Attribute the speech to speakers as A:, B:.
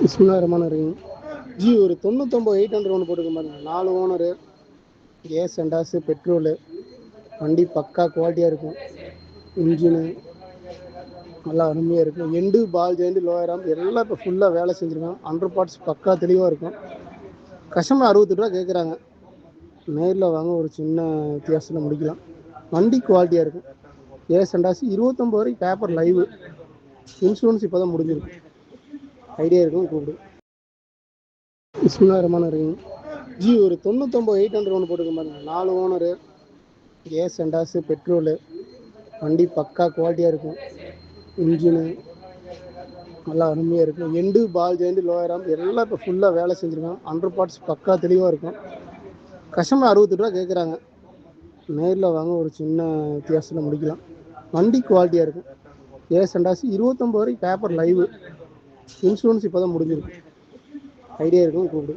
A: பிஸ்மில்லாஹிர்ரஹ்மானிர்ரஹீம். G ஒரு 99 800 ஒன்று போட்டுக்க பாருங்க. 4 ஓனரு, கேஸ் அண்டாஸு, பெட்ரோலு, வண்டி பக்கா குவாலிட்டியாக இருக்கும். இன்ஜினு நல்லா அருமையாக இருக்கும். எண்டு பால் ஜெயிண்ட் லோயராம் எல்லாம் இப்போ ஃபுல்லாக வேலை செஞ்சுருக்கான். 100 பார்ட்ஸ் பக்கா தெளிவாக இருக்கும். கஸ்டமர் 68 ரூபா கேட்குறாங்க. நேரில் வாங்க ஒரு சின்ன வித்தியாசத்தில் முடிக்கலாம். வண்டி குவாலிட்டியாக இருக்கும். கேஸ் அண்டாஸு 29 வரைக்கும் பேப்பர் லைவு. இன்சூரன்ஸ் இப்போ தான் முடிஞ்சிருக்கு. ஐடியா இருக்கும் கூப்பிடு. பிஸ்மில்லாஹிர்ரஹ்மானிர்ரஹீம். ஜி ஒரு 99 800 ஒன்று போட்டுக்க பாருங்க. 4 ஓனரு, கேஸ் அண்டாஸு, பெட்ரோலு, வண்டி பக்கா குவாலிட்டியாக இருக்கும். இன்ஜினு நல்லா அருமையாக இருக்கும். எண்டு பால் ஜெயிண்ட் லோயராம் எல்லாம் இப்போ ஃபுல்லாக வேலை செஞ்சுருக்கான். 100 பார்ட்ஸ் பக்கா தெளிவாக இருக்கும். கஸ்டமர் 68 ரூபா கேட்குறாங்க. நேரில் வாங்க ஒரு சின்ன வித்தியாசத்தில் முடிக்கலாம். வண்டி குவாலிட்டியாக இருக்கும். கேஸ் அண்டாஸு 29 வரைக்கும் பேப்பர் லைவு. இன்சூரன்ஸ் இப்போ தான் முடிஞ்சிருக்கு. ஐடியா இருக்கும் கூப்பிடு.